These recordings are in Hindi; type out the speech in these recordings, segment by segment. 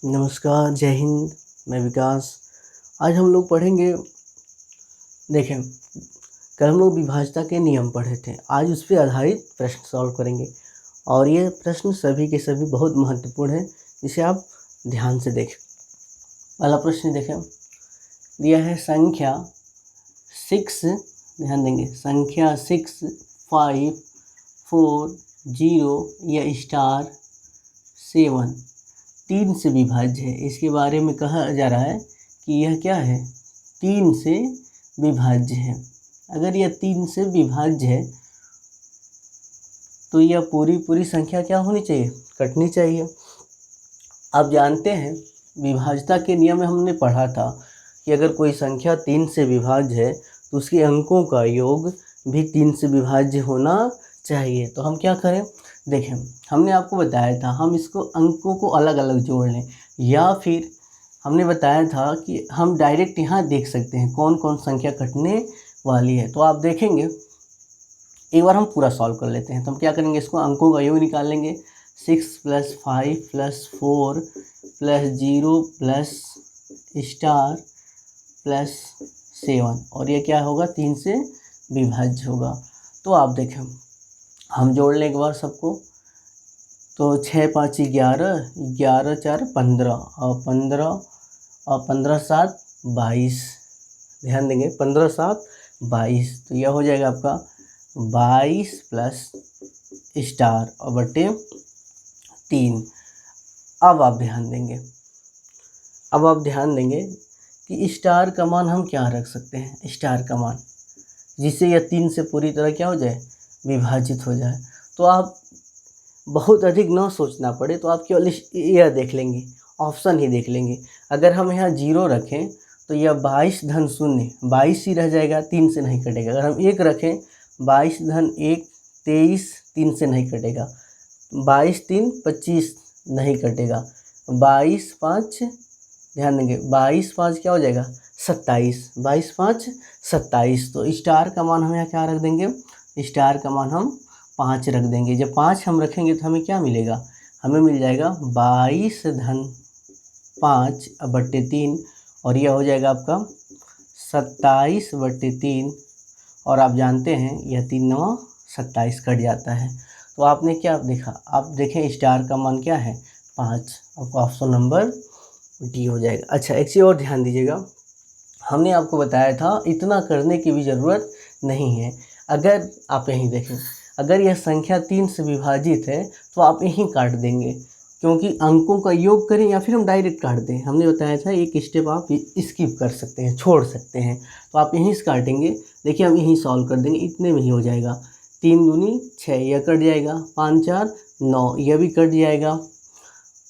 नमस्कार, जय हिंद। मैं विकास। आज हम लोग पढ़ेंगे। देखें, कल हम लोग विभाज्यता के नियम पढ़े थे। आज उस पर आधारित प्रश्न सॉल्व करेंगे और ये प्रश्न सभी के सभी बहुत महत्वपूर्ण है, जिसे आप ध्यान से देखें। पहला प्रश्न देखें, दिया है संख्या 6, ध्यान देंगे, संख्या 6, 5, 4, 0 या स्टार 7 3 से विभाज्य है। इसके बारे में कहा जा रहा है कि यह क्या है, 3 से विभाज्य है। अगर यह 3 से विभाज्य है तो यह पूरी संख्या क्या होनी चाहिए, कटनी चाहिए। आप जानते हैं विभाज्यता के नियम में हमने पढ़ा था कि अगर कोई संख्या 3 से विभाज्य है तो उसके अंकों का योग भी 3 से विभाज्य होना चाहिए। तो हम क्या करें, देखें, हमने आपको बताया था हम इसको अंकों को अलग अलग जोड़ लें, या फिर हमने बताया था कि हम डायरेक्ट यहाँ देख सकते हैं कौन कौन संख्या कटने वाली है। तो आप देखेंगे, एक बार हम पूरा सॉल्व कर लेते हैं। तो हम क्या करेंगे, इसको अंकों का योग निकाल लेंगे। 6 + 5 + 4 + 0 + स्टार +7 और ये क्या होगा, 3 से विभाज्य होगा। तो आप देखें, हम जोड़ लें एक बार सबको। तो 6 × 5 = 11, 11 × 4 = 15 और 15 × 7 = 22। ध्यान देंगे, 15 × 7 = 22। तो यह हो जाएगा आपका 22 + स्टार और बटे 3। अब आप ध्यान देंगे कि स्टार का मान हम क्या रख सकते हैं, स्टार का मान, जिससे यह 3 से पूरी तरह क्या हो जाए, विभाजित हो जाए। तो आप बहुत अधिक ना सोचना पड़े, तो आप केवल यह देख लेंगे, ऑप्शन ही देख लेंगे। अगर हम यहाँ 0 रखें तो यह 22 धन 0 22 ही रह जाएगा, 3 से नहीं कटेगा। अगर हम 1 रखें 22 धन 1 23, 3 से नहीं कटेगा। 22 3 25 नहीं कटेगा। 22 5, ध्यान देंगे, 22 5 क्या हो जाएगा, 27। 22 5 27। तो स्टार का मान हम यहाँ क्या रख देंगे, स्टार का मान हम 5 रख देंगे। जब 5 हम रखेंगे तो हमें क्या मिलेगा, हमें मिल जाएगा 22 धन 5 बटे 3 और यह हो जाएगा आपका 27 बटे 3। और आप जानते हैं यह 3 9 27 कट जाता है। तो आपने क्या देखा, आप देखें स्टार का मान क्या है, 5। आपका ऑप्शन नंबर डी हो जाएगा। अच्छा, एक चीज़ और ध्यान दीजिएगा, हमने आपको बताया था इतना करने की भी ज़रूरत नहीं है। अगर आप यहीं देखें, अगर यह संख्या 3 से विभाजित है तो आप यहीं काट देंगे, क्योंकि अंकों का योग करें या फिर हम डायरेक्ट काट दें। हमने बताया था एक स्टेप आप स्किप कर सकते हैं, छोड़ सकते हैं। तो आप यहीं से काटेंगे। देखिए, हम यहीं सॉल्व कर देंगे, इतने में ही हो जाएगा। 3 दूनी 6, यह कट जाएगा। 5 4 9, यह भी कट जाएगा।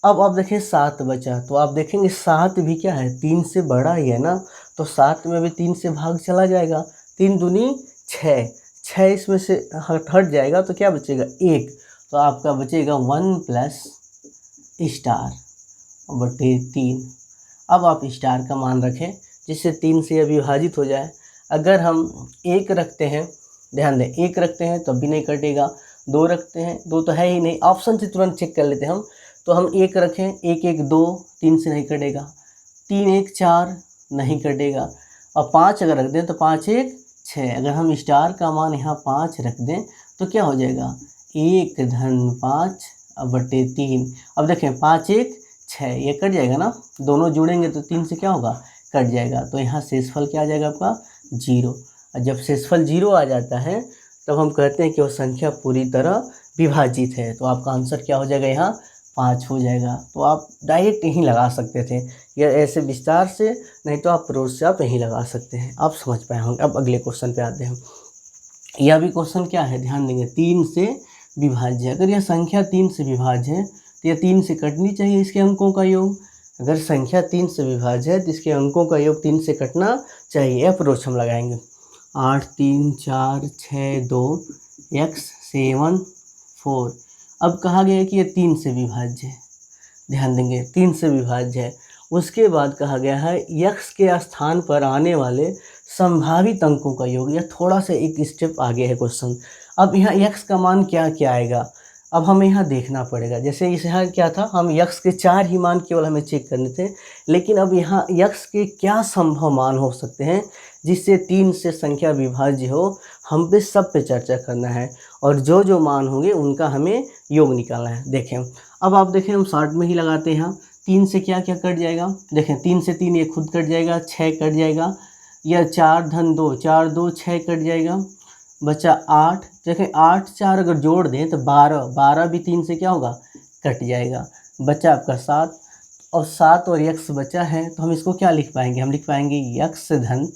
अब आप देखें 7 बचा, तो आप देखेंगे 7 भी क्या है, 3 से बड़ा ही है ना, तो 7 में भी 3 से भाग चला जाएगा। 3 दूनी 6, 6 इसमें से हट जाएगा तो क्या बचेगा, 1। तो आपका बचेगा 1 + स्टार बटे 3। अब आप स्टार का मान रखें जिससे 3 से यह विभाजित हो जाए। अगर हम 1 रखते हैं, ध्यान दें, 1 रखते हैं तब भी नहीं कटेगा। 2 रखते हैं, 2 तो है ही नहीं, ऑप्शन से तुरंत चेक कर लेते हैं हम। तो हम 1 रखें, 1 1 2, 3 से नहीं कटेगा। 3 1 4 नहीं कटेगा। और 5 अगर रख दें तो 5 1 6। अगर हम स्टार का मान यहाँ 5 रख दें तो क्या हो जाएगा, 1 धन 5 बटे 3। अब देखें 5 1 6, ये कट जाएगा ना, दोनों जुड़ेंगे तो 3 से क्या होगा, कट जाएगा। तो यहाँ शेषफल क्या आ जाएगा आपका, 0। और जब शेषफल 0 आ जाता है तब हम कहते हैं कि वह संख्या पूरी तरह विभाजित है। तो आपका आंसर क्या हो जाएगा, यहाँ 5 हो जाएगा। तो आप डायरेक्ट यहीं लगा सकते थे, या ऐसे विस्तार से, नहीं तो आप रोज से आप यहीं लगा सकते हैं। आप समझ पाए होंगे। अब अगले क्वेश्चन पे आते हैं। यह भी क्वेश्चन क्या है, ध्यान देंगे, 3 से विभाज्य है। अगर यह संख्या 3 से विभाज्य है तो यह 3 से कटनी चाहिए, इसके अंकों का योग। अगर संख्या 3 से विभाज्य है तो इसके अंकों का योग 3 से कटना चाहिए। अप्रोच हम लगाएंगे, 8 3 4 6 2 x 7 4। अब कहा गया है कि ये 3 से विभाज्य है। ध्यान देंगे, 3 से विभाज्य है। उसके बाद कहा गया है x के स्थान पर आने वाले संभावित अंकों का योग। यह थोड़ा सा एक स्टेप आगे है क्वेश्चन। अब यहाँ x का मान क्या क्या आएगा, अब हमें यहाँ देखना पड़ेगा, जैसे इस यहाँ क्या था, हम यक्स के 4 ही मान केवल हमें चेक करने थे, लेकिन अब यहाँ यक्स के क्या संभव मान हो सकते हैं जिससे 3 से संख्या विभाज्य हो, हम पे सब पे चर्चा करना है और जो जो मान होंगे उनका हमें योग निकालना है। देखें अब आप देखें, हम शॉर्ट में ही लगाते हैं। यहाँ 3 से क्या क्या कट जाएगा, देखें 3 से 3 ये खुद कट जाएगा, 6 कट जाएगा, या 4 धन 2, 4 2 6 कट जाएगा, बचा 8। देखें 8 4 अगर जोड़ दें तो 12, 12 भी 3 से क्या होगा, कट जाएगा, बचा आपका 7, और 7 और यक्स बचा है तो हम इसको क्या लिख पाएंगे, हम लिख पाएंगे यक्स धन,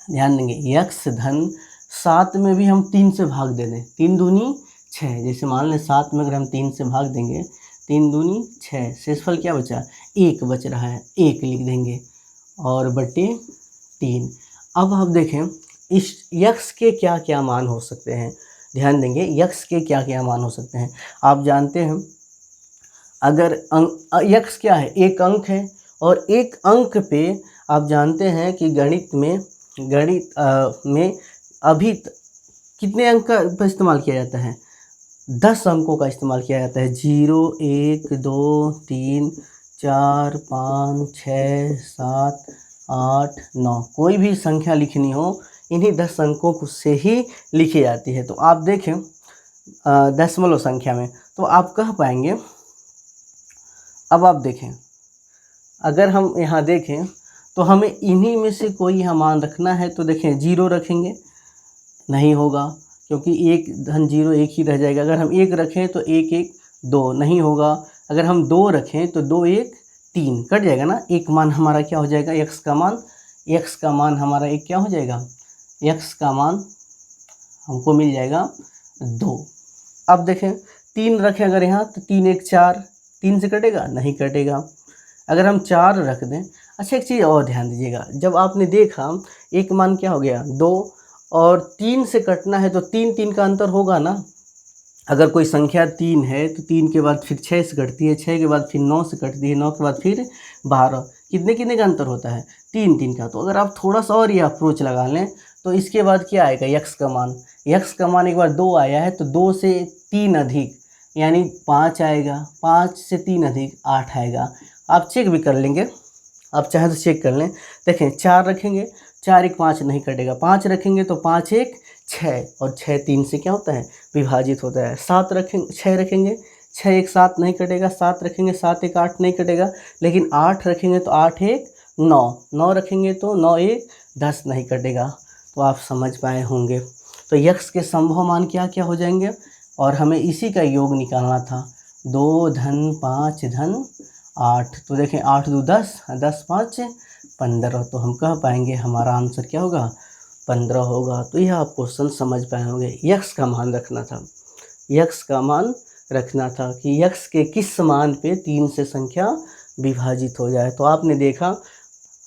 ध्यान देंगे यक्स धन 7 में भी हम 3 से भाग दे दें, 3 दूनी 6, जैसे मान लें 7 में अगर हम 3 से भाग देंगे, 3 दूनी 6, शेषफल क्या बचा, 1 बच रहा है, 1 लिख देंगे और बटे 3। अब आप देखें इस यक्स के क्या क्या मान हो सकते हैं, ध्यान देंगे यक्स के क्या क्या मान हो सकते हैं। आप जानते हैं अगर यक्स क्या है, एक अंक है, और एक अंक पे आप जानते हैं कि गणित में अभी कितने अंक का इस्तेमाल किया जाता है, 10 अंकों का इस्तेमाल किया जाता है। 0 1 2 3 4 5 6 7 8 9, कोई भी संख्या लिखनी हो इन्हीं 10 अंकों से ही लिखी जाती है। तो आप देखें दशमलव संख्या में तो आप कह पाएंगे। अब आप देखें अगर हम यहाँ देखें तो हमें इन्हीं में से कोई यहाँ मान रखना है, तो देखें 0 रखेंगे नहीं होगा क्योंकि 1 धन 0 1 ही रह जाएगा। अगर हम 1 रखें तो 1 1 2 नहीं होगा। अगर हम 2 रखें तो 2 1 3 कट जाएगा ना, एक मान हमारा क्या हो जाएगा, यक्स का मान हमारा एक क्या हो जाएगा, यक्स का मान हमको मिल जाएगा 2। अब देखें 3 रखें अगर यहाँ तो 3 1 4, 3 से कटेगा नहीं कटेगा। अगर हम 4 रख दें, अच्छा एक चीज़ और ध्यान दीजिएगा, जब आपने देखा एक मान क्या हो गया 2 और 3 से कटना है तो 3 3 का अंतर होगा ना। अगर कोई संख्या 3 है तो 3 के बाद फिर 6 से कटती है, 6 के बाद फिर 9 से कटती है, 9 के बाद फिर 12, कितने कितने का अंतर होता है, 3 3 का। तो अगर आप थोड़ा सा और ये अप्रोच लगा लें तो इसके बाद क्या आएगा, यक्स का मान एक बार 2 आया है तो 2 से 3 अधिक यानी 5 आएगा, 5 से 3 अधिक 8 आएगा। आप चेक भी कर लेंगे, आप चाहें तो चेक कर लें। देखें 4 रखेंगे, 4 1 5 नहीं कटेगा, 5 रखेंगे तो 5 1 6 और 6 3 से क्या होता है, विभाजित होता है। 7 रखेंगे, 6 रखेंगे, 6 1 7 नहीं कटेगा, 7 रखेंगे 7 1 8 नहीं कटेगा, लेकिन 8 रखेंगे तो 8 1 9, 9 रखेंगे तो 9 1 10 नहीं कटेगा। तो आप समझ पाए होंगे। तो यक्स के संभव मान क्या क्या हो जाएंगे, और हमें इसी का योग निकालना था। 2 धन 5 धन 8, तो देखें 8 2 10, 10 5 15, तो हम कह पाएंगे हमारा आंसर क्या होगा, 15 होगा। तो यह आप क्वेश्चन समझ पाए होंगे। यक्स का मान रखना था, यक्स का मान रखना था कि यक्स के किस मान पे 3 से संख्या विभाजित हो जाए। तो आपने देखा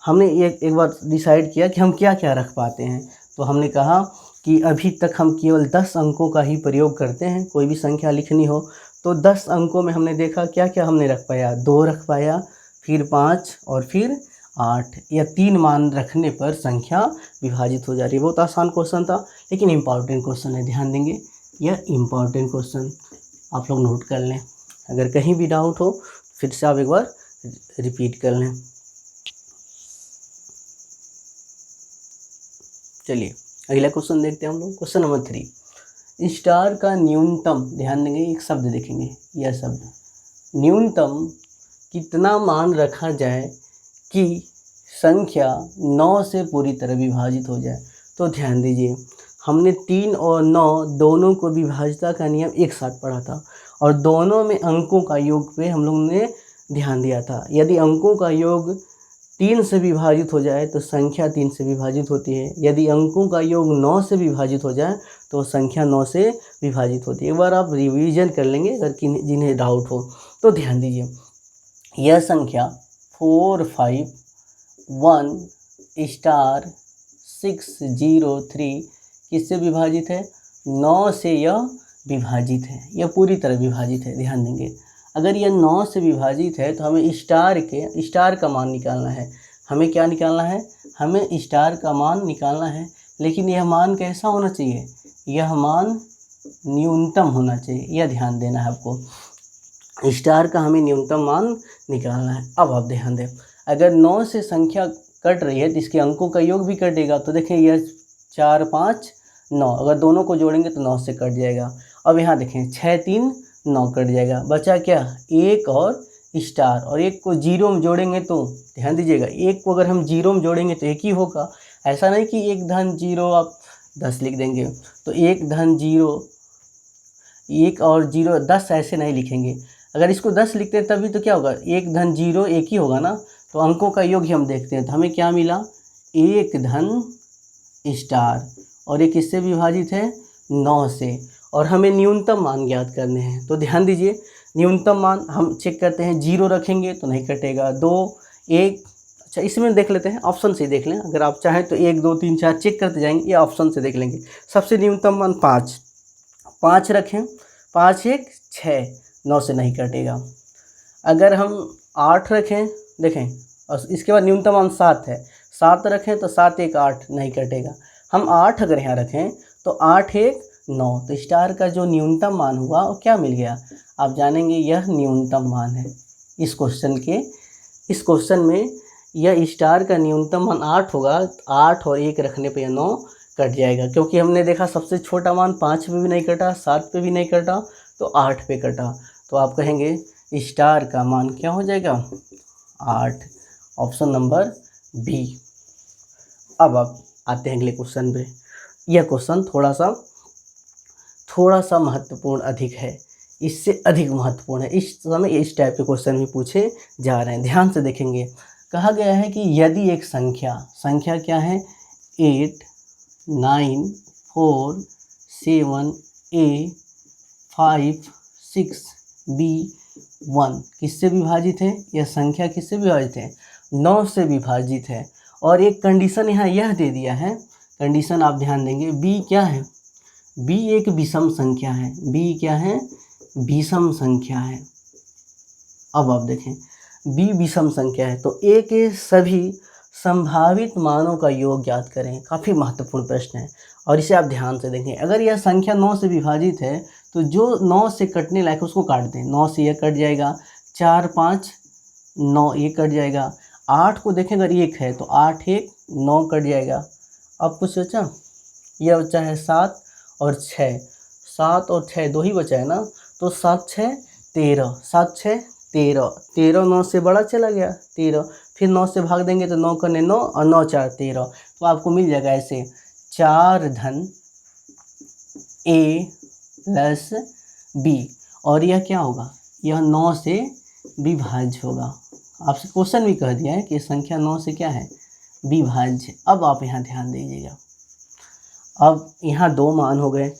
हमने एक बार डिसाइड किया कि हम क्या क्या रख पाते हैं। तो हमने कहा कि अभी तक हम केवल 10 अंकों का ही प्रयोग करते हैं, कोई भी संख्या लिखनी हो तो 10 अंकों में हमने देखा क्या क्या हमने रख पाया, 2 रख पाया, फिर 5 और फिर 8, या 3 मान रखने पर संख्या विभाजित हो जा रही है। बहुत आसान क्वेश्चन था लेकिन इम्पॉर्टेंट क्वेश्चन है, ध्यान देंगे यह इम्पॉर्टेंट क्वेश्चन आप लोग नोट कर लें। अगर कहीं भी डाउट हो फिर से आप एक बार रिपीट कर लें। चलिए अगला क्वेश्चन देखते हैं हम लोग। क्वेश्चन नंबर 3, स्टार का न्यूनतम, ध्यान देंगे एक शब्द देखेंगे, यह शब्द न्यूनतम कितना मान रखा जाए कि संख्या 9 से पूरी तरह विभाजित हो जाए। तो ध्यान दीजिए हमने 3 और 9 दोनों को विभाज्यता का नियम एक साथ पढ़ा था और दोनों में अंकों का योग पे हम लोग ने ध्यान दिया था। यदि अंकों का योग 3 से विभाजित हो जाए तो संख्या 3 से विभाजित होती है, यदि अंकों का योग 9 से विभाजित हो जाए तो संख्या 9 से विभाजित होती है। एक बार आप रिवीजन कर लेंगे अगर जिन्हें डाउट हो तो। ध्यान दीजिए यह संख्या 4 5 1 स्टार 6 0 3 किससे विभाजित है, 9 से यह विभाजित है, यह पूरी तरह विभाजित है। ध्यान देंगे अगर यह 9 से विभाजित है तो हमें स्टार का मान निकालना है। हमें क्या निकालना है, हमें स्टार का मान निकालना है। लेकिन यह मान कैसा होना चाहिए, यह मान न्यूनतम होना चाहिए, यह ध्यान देना है आपको। स्टार का हमें न्यूनतम मान निकालना है। अब आप ध्यान दें, अगर 9 से संख्या कट रही है तो इसके अंकों का योग भी कटेगा। तो देखें यह 4 5 9, अगर दोनों को जोड़ेंगे तो 9 से कट जाएगा। अब यहाँ देखें 6 3 9 कट जाएगा, बचा क्या, 1 और स्टार। और 1 को जीरो में जोड़ेंगे तो ध्यान दीजिएगा, 1 को अगर हम जीरो में जोड़ेंगे तो 1 ही होगा। ऐसा नहीं कि 1 धन 0 आप 10 लिख देंगे। तो 1 धन 0, 1 और 0 10 ऐसे नहीं लिखेंगे। अगर इसको 10 लिखते हैं तभी तो क्या होगा, 1 धन 0 1 ही होगा ना। तो अंकों का योग ही हम देखते हैं, तो हमें क्या मिला, 1 धन स्टार, और ये किससे विभाजित है, 9 से। और हमें न्यूनतम मान ज्ञात करने हैं। तो ध्यान दीजिए, न्यूनतम मान हम चेक करते हैं, 0 रखेंगे तो नहीं कटेगा, 2 1, अच्छा इसमें देख लेते हैं, ऑप्शन से देख लें। अगर आप चाहें तो 1 2 3 4 चेक करते जाएंगे, या ऑप्शन से देख लेंगे। सबसे न्यूनतम मान 5 रखें, 5 1 6, 9 से नहीं कटेगा। अगर हम 8 रखें, देखें, और इसके बाद न्यूनतम मान 7 है, 7 रखें तो 7 1 8, नहीं कटेगा। हम 8 अगर यहाँ रखें तो 8 1 9, तो स्टार का जो न्यूनतम मान हुआ वो क्या मिल गया, आप जानेंगे यह न्यूनतम मान है। इस क्वेश्चन में यह स्टार का न्यूनतम मान 8 होगा। 8 और 1 रखने पे यह 9 कट जाएगा, क्योंकि हमने देखा सबसे छोटा मान 5 पे भी नहीं कटा, 7 पे भी नहीं कटा, तो 8 पे कटा। तो आप कहेंगे स्टार का मान क्या हो जाएगा, 8, ऑप्शन नंबर बी। अब आप आते हैं अगले क्वेश्चन पे। यह क्वेश्चन थोड़ा सा महत्वपूर्ण अधिक है, इससे अधिक महत्वपूर्ण है। इस समय इस टाइप के क्वेश्चन भी पूछे जा रहे हैं, ध्यान से देखेंगे। कहा गया है कि यदि एक संख्या क्या है, 8 9 4 7 A 5 6 B 1 किससे विभाजित है, यह संख्या किससे विभाजित है, 9 से विभाजित है। और एक कंडीशन यहाँ यह दे दिया है, कंडीशन आप ध्यान देंगे, B क्या है, B एक विषम संख्या है, B क्या है, विषम संख्या है। अब आप देखें, B विषम संख्या है, तो A के सभी संभावित मानों का योग ज्ञात करें। काफ़ी महत्वपूर्ण प्रश्न है, और इसे आप ध्यान से देखें। अगर यह संख्या 9 से विभाजित है तो जो 9 से कटने लायक उसको काट दें। 9 से यह कट जाएगा, 4 5 9 ये कट जाएगा। 8 को देखें, अगर 1 है तो 8 1 9 कट जाएगा। अब कुछ बचा, यह बचा है 7 और 6, 7 और 6 दो ही बचा है ना, तो 7 6 13, 7 6 13, 13 9 से बड़ा चला गया 13, फिर 9 से भाग देंगे तो 9 करने 9 और 9 4 13, तो आपको मिल जाएगा ऐसे 4 धन A प्लस B, और यह क्या होगा, यह 9 से विभाज्य होगा। आपसे क्वेश्चन भी कह दिया है कि संख्या 9 से क्या है, विभाज्य। अब आप यहाँ ध्यान दीजिएगा, अब यहाँ 2 मान हो गए।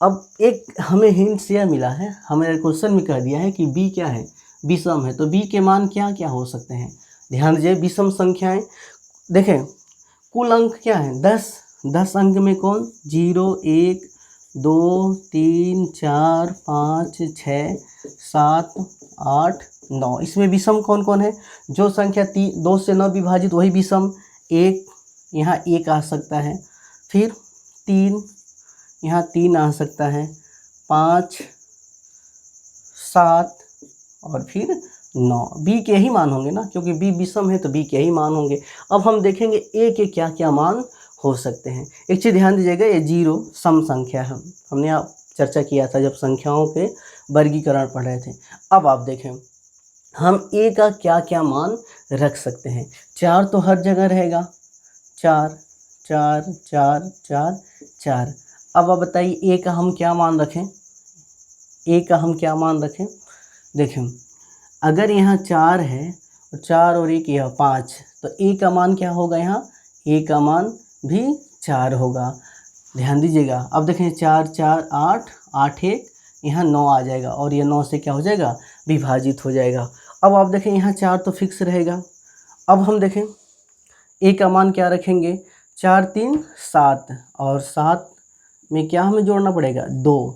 अब एक हमें हिंट्स यह मिला है, हमें क्वेश्चन में कह दिया है कि B क्या है, विषम है, तो B के मान क्या क्या हो सकते हैं। ध्यान दीजिए, विषम संख्याएं देखें, कुल अंक क्या है, 10, 10 अंक में कौन, 0 1 2 3 4 5 6 7 8 9, इसमें विषम कौन कौन है, जो संख्या 2 से 9 विभाजित वही विषम। 1 यहाँ 1 आ सकता है, फिर 3 यहाँ 3 आ सकता है, 5 7 और फिर 9। B के ही मान होंगे ना, क्योंकि B विषम है तो B के ही मान होंगे। अब हम देखेंगे A के क्या क्या मान हो सकते हैं। एक चीज़ ध्यान दीजिएगा, ये 0 सम संख्या है, हमने आप चर्चा किया था जब संख्याओं के वर्गीकरण पढ़ रहे थे। अब आप देखें, हम A का क्या क्या मान रख सकते हैं। 4 तो हर जगह रहेगा, 4 4 4 4 4। अब आप बताइए A का हम क्या मान रखें, A का हम क्या मान रखें। देखें, अगर यहाँ 4 है और 4 और 1 यह 5, तो A का मान क्या होगा, यहाँ A का मान भी 4 होगा। ध्यान दीजिएगा, अब देखें 4 4 8 8 1 यहाँ 9 आ जाएगा, और यह 9 से क्या हो जाएगा, विभाजित हो जाएगा। अब आप देखें यहाँ 4 तो फिक्स रहेगा। अब हम देखें A का मान क्या रखेंगे, 4 3 7, और 7 में क्या हमें जोड़ना पड़ेगा, 2,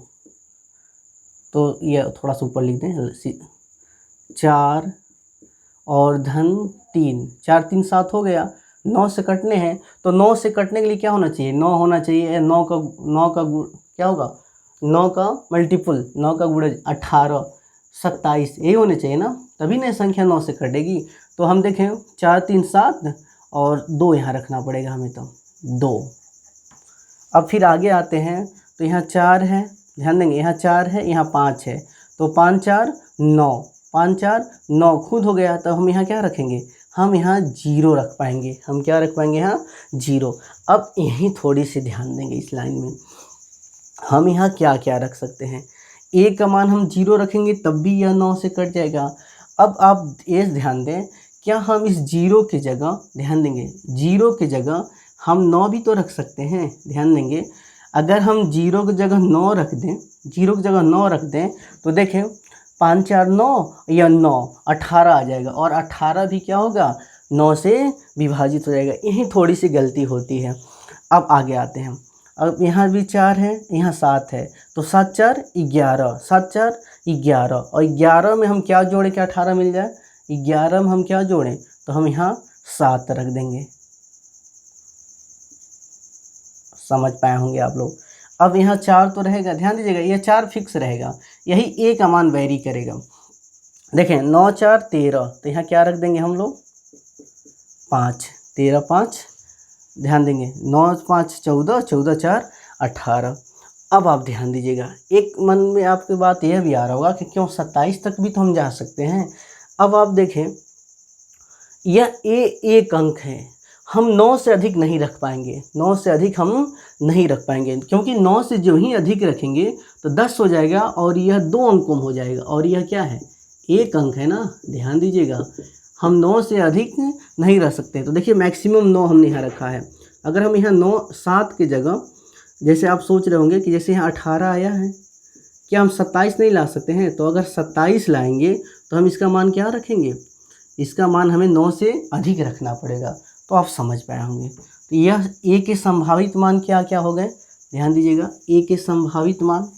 तो यह थोड़ा सा ऊपर लिख दें, 4 और धन 3, 4 3 7 हो गया। 9 से कटने हैं, तो 9 से कटने के लिए क्या होना चाहिए, 9 होना चाहिए। 9 का क्या होगा, 9 का मल्टीपल, 9 का गुणज 18, 27, यही होने चाहिए ना, तभी ना संख्या 9 से कटेगी। तो हम देखें 4 3 7 और 2 यहाँ रखना पड़ेगा हमें, तो 2। अब फिर आगे आते हैं तो यहाँ 4 है, ध्यान देंगे यहाँ 4 है, यहाँ 5 है, तो 5 4 9, 5 4 9 खुद हो गया। तो हम यहाँ क्या रखेंगे, हम यहाँ 0 रख पाएंगे। हम क्या रख पाएंगे यहाँ 0। अब यहीं थोड़ी सी ध्यान देंगे इस लाइन में, हम यहाँ क्या क्या रख सकते हैं। ए का मान हम 0 रखेंगे तब भी यह 9 से कट जाएगा। अब आप ये ध्यान दें, क्या हम इस 0 की जगह, ध्यान देंगे 0 की जगह हम 9 भी तो रख सकते हैं। ध्यान देंगे अगर हम 0 की जगह 9 रख दें, 0 की जगह 9 रख दें तो देखें 5 4 9 या 9 18 आ जाएगा, और 18 भी क्या होगा 9 से विभाजित हो जाएगा। यही थोड़ी सी गलती होती है। अब आगे आते हैं, अब यहाँ भी 4 है, यहाँ 7 है, तो 7 4 11, 7 4 11, और 11 में हम क्या जोड़ें कि 18 मिल जाए। 11 में हम क्या जोड़ें, तो हम यहाँ 7 रख देंगे। समझ पाए होंगे आप लोग। अब यहाँ 4 तो रहेगा, ध्यान दीजिएगा यह 4 फिक्स रहेगा, यही ए का मान वेरी करेगा। देखें 9 4 13, तो यहाँ क्या रख देंगे हम लोग 5, 13 5, ध्यान देंगे 9 5 14, 14 4 18। अब आप ध्यान दीजिएगा, एक मन में आपकी बात यह भी आ रहा होगा कि क्यों 27 तक भी तो हम जा सकते हैं। अब आप देखें यह एक अंक है, हम 9 से अधिक नहीं रख पाएंगे, 9 से अधिक हम नहीं रख पाएंगे, क्योंकि 9 से जो ही अधिक रखेंगे तो 10 हो जाएगा और यह 2 अंकों में हो जाएगा, और यह क्या है एक अंक है ना। ध्यान दीजिएगा हम 9 से अधिक नहीं रख सकते। तो देखिए मैक्सिमम 9 हमने यहाँ रखा है। अगर हम यहाँ 9 7 की जगह, जैसे आप सोच रहे होंगे कि जैसे यहाँ 18 आया है, क्या हम 27 नहीं ला सकते हैं। तो अगर 27 लाएंगे तो हम इसका मान क्या रखेंगे, इसका मान हमें 9 से अधिक रखना पड़ेगा। तो आप समझ पाए होंगे। तो यह ए के संभावित मान क्या क्या हो गए, ध्यान दीजिएगा ए के संभावित मान,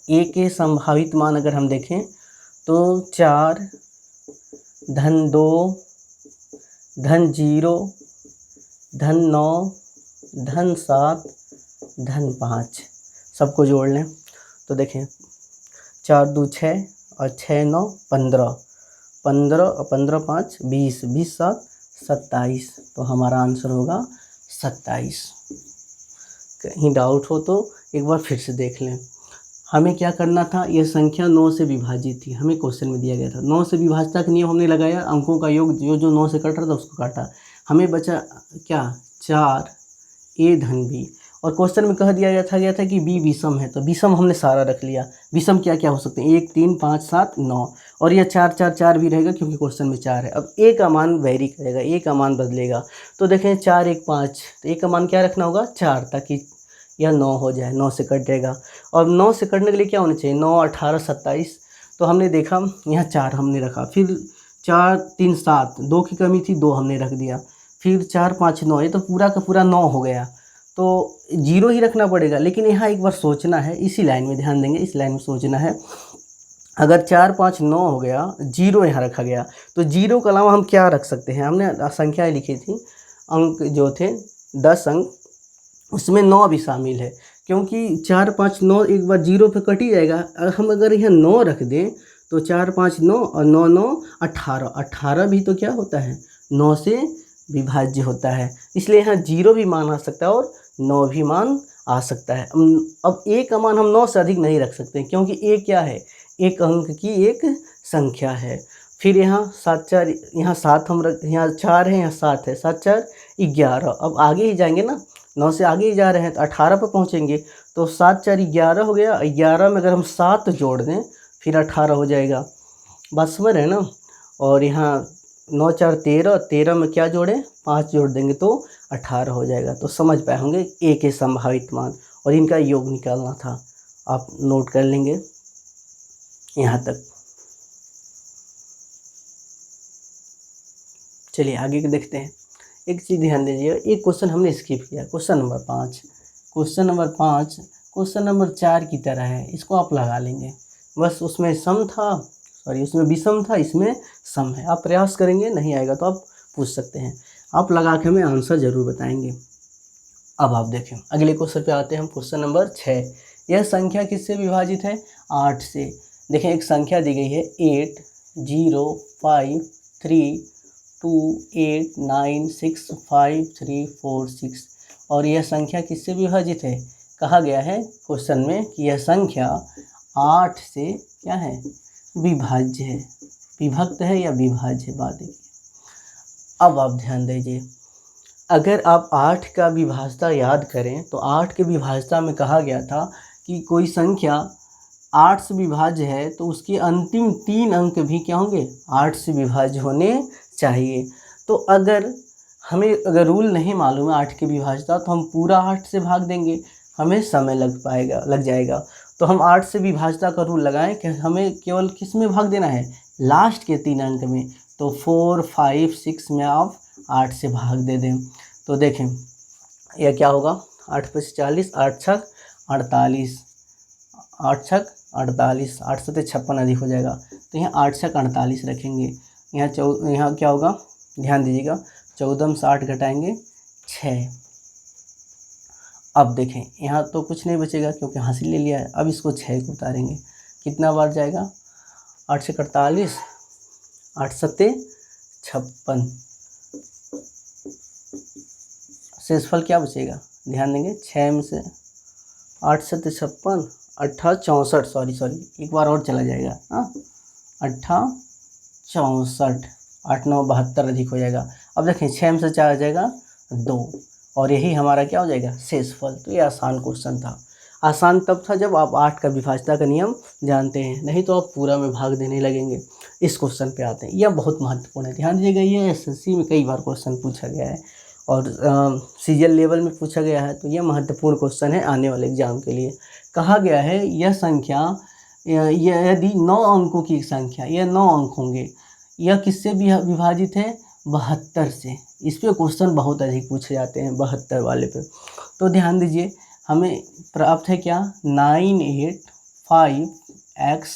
ए के संभावित मान अगर हम देखें तो 4 धन 2 धन 0 धन 9 धन 7 धन 5, सबको जोड़ लें तो देखें 4 2 6 और 6 9 15, 15 और 15 5 20, 20 7 27। तो हमारा आंसर होगा 27। कहीं डाउट हो तो एक बार फिर से देख लें। हमें क्या करना था, यह संख्या 9 से विभाजित थी, हमें क्वेश्चन में दिया गया था 9 से विभाजता का नियम हमने लगाया, अंकों का योग जो जो 9 से कट रहा था उसको काटा, हमें बचा क्या 4 ए धन बी, और क्वेश्चन में कह दिया गया था कि बी विषम है, तो विषम हमने सारा रख लिया। विषम क्या क्या हो सकते हैं 1 3 5 7 9, और यह 4 4 4 भी रहेगा क्योंकि क्वेश्चन में 4 है। अब ए का मान वेरी करेगा, ए का मान बदलेगा, तो देखें 4 1 5, तो ए का मान क्या रखना होगा 4, ताकि यह 9 हो जाए, 9 से कट जाएगा। और 9 से कटने के लिए क्या होना चाहिए 9 18 27, तो हमने देखा यहाँ 4 हमने रखा, फिर 4 3 7, 2 की कमी थी 2 हमने रख दिया, फिर 4 5 9, ये तो पूरा का पूरा 9 हो गया, तो 0 ही रखना पड़ेगा। लेकिन यहाँ एक बार सोचना है, इसी लाइन में ध्यान देंगे, इस लाइन में सोचना है, अगर 4 5 9 हो गया 0 यहाँ रखा गया, तो 0 के अलावा हम क्या रख सकते हैं। हमने संख्याएँ लिखी थी, अंक जो थे 10 अंक, उसमें 9 भी शामिल है, क्योंकि 4 5 9 एक बार 0 पे कट ही जाएगा। हम अगर यहाँ 9 रख दें तो 4 5 9 और 9 9 18, 18 भी तो क्या होता है 9 से विभाज्य होता है, इसलिए यहाँ 0 भी मान आ सकता है और 9 भी मान आ सकता है। अब ए का मान हम 9 से अधिक नहीं रख सकते, क्योंकि ए क्या है एक अंक की एक संख्या है। फिर यहाँ 7 4, यहाँ 7 हम रख, यहाँ 4 है यहाँ 7 है, 7 4 11। अब आगे ही जाएंगे ना, 9 से आगे ही जा रहे हैं तो 18 पर पहुँचेंगे, तो 7 4 11 हो गया, 11 में अगर हम 7 जोड़ दें फिर 18 हो जाएगा, बात समझ रहे हैं ना। और यहाँ 9 4 13, 13 में क्या जोड़ें 5 जोड़ देंगे तो 18 हो जाएगा। तो समझ पाए होंगे ए के संभावित मान, और इनका योग निकालना था, आप नोट कर लेंगे यहाँ तक। चलिए आगे के देखते हैं। एक चीज़ ध्यान दीजिए, एक क्वेश्चन हमने स्किप किया, question number 5, question number 5 question number 4 की तरह है, इसको आप लगा लेंगे, बस उसमें सम था, सॉरी उसमें विषम था, इसमें सम है। आप प्रयास करेंगे, नहीं आएगा तो आप पूछ सकते हैं, आप लगा के हमें आंसर ज़रूर बताएंगे। अब आप देखें अगले क्वेश्चन पे आते हैं हम, क्वेश्चन नंबर 6। यह संख्या किससे विभाजित है? 8 से। देखें एक संख्या दी गई है 8 0 5 3 2 8 9 6 5 3 4 6 और यह संख्या किससे विभाजित है? कहा गया है क्वेश्चन में कि यह संख्या 8 से क्या है? विभाज्य है। विभक्त है या विभाज्य है, बात देखिए। अब आप ध्यान दीजिए, अगर आप 8 का विभाज्यता याद करें तो 8 के विभाज्यता में कहा गया था कि कोई संख्या 8 से विभाज्य है तो उसके अंतिम 3 अंक भी क्या होंगे? 8 से विभाज्य होने चाहिए। तो अगर हमें रूल नहीं मालूम है 8 की विभाज्यता तो हम पूरा 8 से भाग देंगे, हमें समय लग जाएगा। तो हम 8 से विभाज्यता का रूल लगाएं कि हमें केवल किस में भाग देना है? लास्ट के 3 अंक में। तो 4 5 6 में आप 8 से भाग दे दें। तो देखें यह क्या होगा? 8 × 5 = 40, 8 × 6 = 48, 8 × 6 = 48, 8 × 7 = 56 अधिक हो जाएगा। तो यहाँ 8 × 6 = 48 रखेंगे। यहाँ क्या होगा? ध्यान दीजिएगा, 14 में से 8 घटाएंगे 6। अब देखें यहाँ तो कुछ नहीं बचेगा क्योंकि हासिल ले लिया है। अब इसको 6 को उतारेंगे, कितना बार जाएगा? 8 × 6 = 48, 8 × 7 = 56। शेषफल क्या बचेगा? ध्यान देंगे, 6 में से 8 × 7 = 56, 8 × 64, सॉरी एक बार और चला जाएगा। 8 × 64, 8 × 9 = 72 अधिक हो जाएगा। अब देखें 6 में से 4 आ जाएगा 2 और यही हमारा क्या हो जाएगा? शेषफल। तो ये आसान क्वेश्चन था। आसान तब था जब आप 8 का विभाज्यता का नियम जानते हैं, नहीं तो आप पूरा में भाग देने लगेंगे। इस क्वेश्चन पे आते हैं, यह बहुत महत्वपूर्ण है, ध्यान दीजिएगा। ये एसएससी में कई बार क्वेश्चन पूछा गया है और सीजीएल लेवल में पूछा गया है, तो यह महत्वपूर्ण क्वेश्चन है आने वाले एग्जाम के लिए। कहा गया है यह संख्या, यदि 9 अंकों की संख्या, यह 9 अंक होंगे, यह किससे विभाजित है? 72 से। इस पे क्वेश्चन बहुत अधिक पूछे जाते हैं 72 वाले पे। तो ध्यान दीजिए, हमें प्राप्त है क्या? 9 8 5 x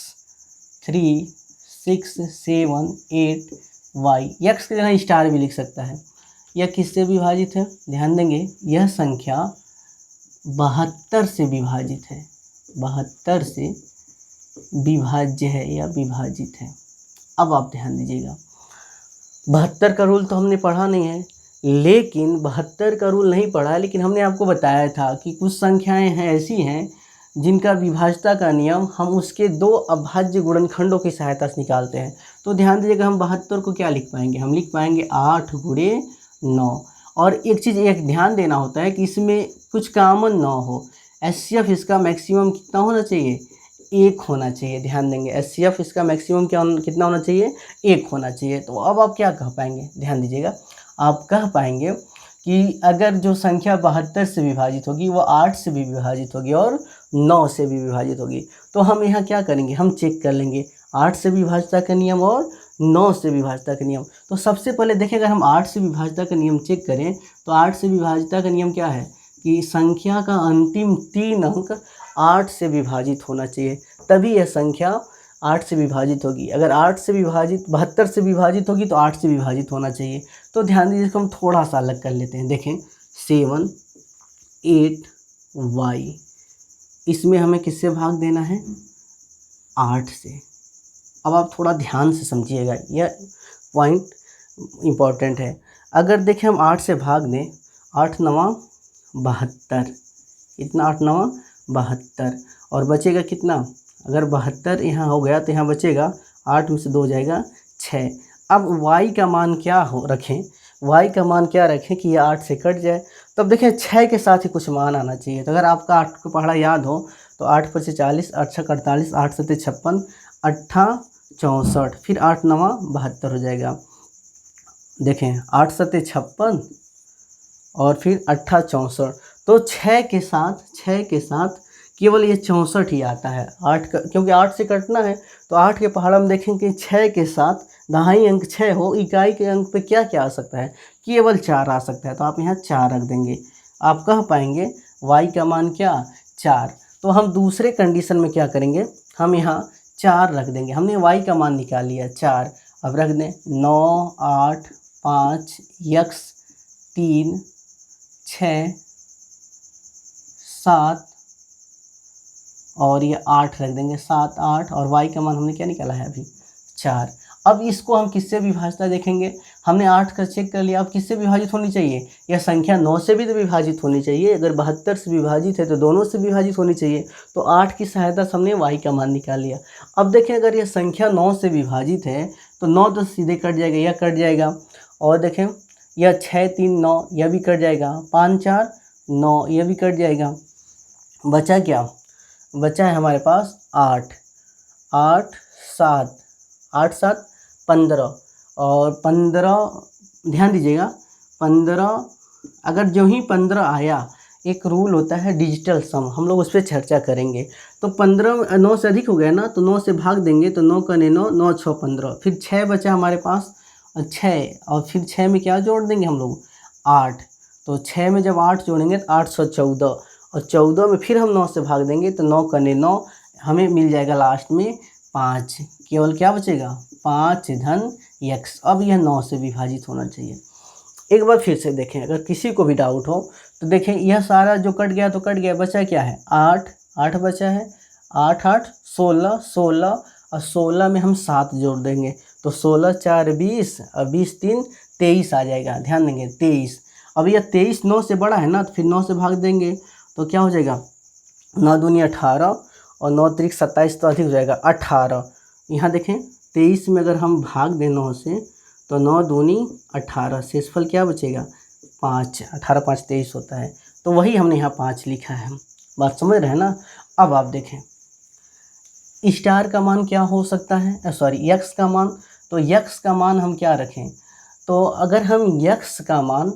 3 6 7 8 y। x की जगह स्टार भी लिख सकता है। यह किससे विभाजित है? ध्यान देंगे, यह संख्या 72 से विभाजित है। 72 से विभाज्य है या विभाजित है। अब आप ध्यान दीजिएगा, 72 का रूल तो हमने पढ़ा नहीं है, लेकिन 72 का रूल नहीं पढ़ा है, लेकिन हमने आपको बताया था कि कुछ संख्याएं हैं ऐसी हैं जिनका विभाज्यता का नियम हम उसके 2 अभाज्य गुणनखंडों की सहायता से निकालते हैं। तो ध्यान दीजिएगा, हम 72 को क्या लिख पाएंगे? हम लिख पाएंगे 8 × 9। और एक चीज़ एक ध्यान देना होता है कि इसमें कुछ कॉमन ना हो। एचसीएफ इसका मैक्सिमम कितना होना चाहिए? 1 होना चाहिए। ध्यान देंगे, एचसीएफ इसका मैक्सिमम कितना होना चाहिए? 1 होना चाहिए। तो अब आप क्या कह पाएंगे? ध्यान दीजिएगा, आप कह पाएंगे कि अगर जो संख्या 72 से विभाजित होगी वो 8 से भी विभाजित होगी और 9 से भी विभाजित होगी। तो हम यहाँ क्या करेंगे? हम चेक कर लेंगे 8 से विभाज्यता का नियम और 9 से विभाज्यता का नियम। तो सबसे पहले देखिए, अगर हम 8 से विभाज्यता का नियम चेक करें तो 8 से विभाज्यता का नियम क्या है कि संख्या का अंतिम 3 अंक 8 से विभाजित होना चाहिए, तभी यह संख्या 8 से विभाजित होगी। अगर 8 से विभाजित 72 से विभाजित होगी तो 8 से विभाजित होना चाहिए। तो ध्यान दीजिए, इसको हम थोड़ा सा अलग कर लेते हैं। देखें 7 8 y, इसमें हमें किससे भाग देना है? 8 से। अब आप थोड़ा ध्यान से समझिएगा, यह पॉइंट इम्पॉर्टेंट है। अगर देखें हम 8 से भाग दें, 8 × 9 = 72, इतना 8 × 9 = 72 और बचेगा कितना? अगर 72 यहाँ हो गया तो यहाँ बचेगा 8 में से 2 जाएगा 6। अब y का मान क्या रखें? y का मान क्या रखें कि ये 8 से कट जाए? तब देखें 6 के साथ ही कुछ मान आना चाहिए। तो अगर आपका 8 को पढ़ा याद हो तो 8 × 5 = 40, 8 × 6 = 48, 8 × 7 = 56, 8 × 64, फिर 8 × 9 = 72 हो जाएगा। देखें 8 × 7 = 56 और फिर 8 × 64, तो 6 के साथ केवल ये 64 ही आता है। 8 का, क्योंकि 8 से कटना है तो 8 के पहाड़ हम देखेंगे 6 के साथ दहाई अंक 6 हो, इकाई के अंक पे क्या क्या आ सकता है? केवल 4 आ सकता है। तो आप यहाँ 4 रख देंगे। आप कह पाएंगे y का मान क्या? 4। तो हम दूसरे कंडीशन में क्या करेंगे? हम यहाँ 4 रख देंगे। हमने y का मान निकाल लिया 4। अब रख दें 9 8 5 x 3 6 7 और ये 8 रख देंगे, 7 8, और y का मान हमने क्या निकाला है अभी 4। अब इसको हम किससे विभाज्यता देखेंगे, हमने 8 का चेक कर लिया, अब किससे विभाजित होनी चाहिए, यह संख्या 9 से भी तो विभाजित होनी चाहिए। अगर 72 से विभाजित है तो दोनों से विभाजित होनी चाहिए। तो 8 की सहायता से हमने y का मान निकाल लिया। अब देखें अगर यह संख्या 9 से विभाजित है तो 9 तो सीधे कट जाएगा, यह कट जाएगा, और देखें यह 6 3 9, यह भी कट जाएगा, 5 4 9, यह भी कट जाएगा। बचा क्या, बचा है हमारे पास 8 8 7 8 7 15, और 15 ध्यान दीजिएगा 15, अगर जो ही 15 आया, एक रूल होता है डिजिटल सम, हम लोग उस पर चर्चा करेंगे। तो 15 9 से अधिक हो गया ना, तो 9 से भाग देंगे, तो 9 का 9 9 6 15, फिर 6 बचा हमारे पास 6, और फिर 6 में क्या जोड़ देंगे हम लोग 8, तो 6 में जब 8 जोड़ेंगे तो 814, और 14 में फिर हम 9 से भाग देंगे तो 9 का 9, हमें मिल जाएगा लास्ट में 5, केवल क्या बचेगा 5 धन x। अब यह 9 से विभाजित होना चाहिए। एक बार फिर से देखें, अगर किसी को भी डाउट हो तो देखें, यह सारा जो कट गया तो कट गया, बचा क्या है 8 8 बचा है, 8 8 16 16, और 16 में हम 7 जोड़ देंगे, तो 16 4 20, और 20 3 23 आ जाएगा। ध्यान देंगे 23। अब यह 23 9 से बड़ा है ना, तो फिर 9 से भाग देंगे तो क्या हो जाएगा 9 दूनी 18, और 9 त्रिक 27 तो अधिक हो जाएगा 18। यहाँ देखें 23 में अगर हम भाग दें 9 से तो 9 दूनी 18, शेषफल क्या बचेगा 5, 18 5 23 होता है। तो वही हमने यहाँ 5 लिखा है। बात समझ रहे हैं ना। अब आप देखें स्टार का मान क्या हो सकता है, सॉरी x का मान। तो x का मान हम क्या रखें, तो अगर हम x का मान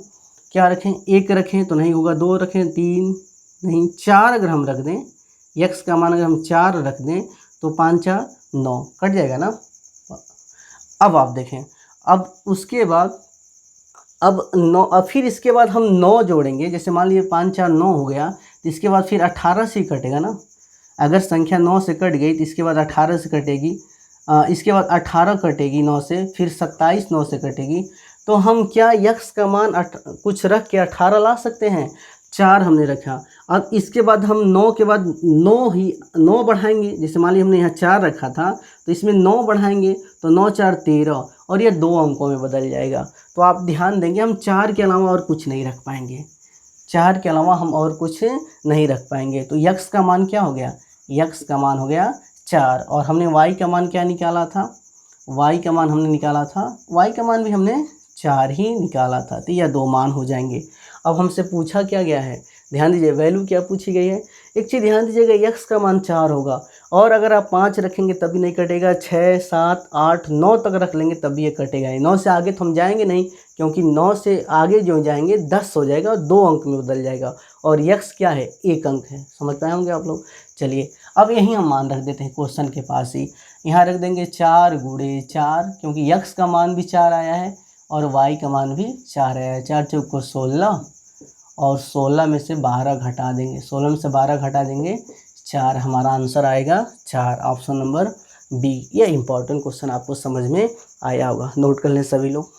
क्या रखें, 1 रखें तो नहीं होगा, 2 रखें, 3 नहीं, 4 अगर हम रख दें, x का मान अगर हम 4 रख दें तो 5 4 9 कट जाएगा ना। अब आप देखें, अब उसके बाद अब 9, अब फिर इसके बाद हम 9 जोड़ेंगे, जैसे मान लीजिए 5 4 9 हो गया, तो इसके बाद फिर 18 से ही कटेगा ना। अगर संख्या 9 से कट गई तो इसके बाद 18 से कटेगी, इसके बाद 18 कटेगी 9 से, फिर 27 9 से कटेगी। तो हम क्या x का मान कुछ रख के 18 ला सकते हैं, 4 हमने रखा। अब इसके बाद हम 9 के बाद 9 बढ़ाएंगे, जैसे मान लीजिए हमने यहाँ 4 रखा था तो इसमें 9 बढ़ाएंगे तो 9 4 13, और यह 2 अंकों में बदल जाएगा। तो आप ध्यान देंगे हम 4 के अलावा और कुछ नहीं रख पाएंगे, 4 के अलावा हम और कुछ नहीं रख पाएंगे। तो x का मान क्या हो गया, x का मान हो गया 4, और हमने y का मान क्या निकाला था, y का मान हमने निकाला था, y का मान भी हमने 4 ही निकाला था। तो यह 2 मान हो जाएंगे। अब हमसे पूछा क्या गया है, ध्यान दीजिए वैल्यू क्या पूछी गई है। एक चीज़ ध्यान दीजिएगा, x का मान 4 होगा, और अगर आप 5 रखेंगे तभी नहीं कटेगा, 6 7 8 9 तक रख लेंगे तब भी ये कटेगा। 9 से आगे तो हम जाएंगे नहीं, क्योंकि 9 से आगे जो जाएंगे 10 हो जाएगा और 2 अंक में बदल जाएगा, और x क्या है 1 अंक है। समझ पाए होंगे आप लोग। चलिए अब यहीं हम मान रख देते हैं क्वेश्चन के पास ही, यहाँ रख देंगे 4 गुणे 4, क्योंकि x का मान भी 4 आया है और y का मान भी 4 आया है। 4 चौक को 16, और 16 में से 12 घटा देंगे, 16 में से 12 घटा देंगे 4, हमारा आंसर आएगा 4, ऑप्शन नंबर बी। यह इंपॉर्टेंट क्वेश्चन आपको समझ में आया होगा, नोट कर लें सभी लोग।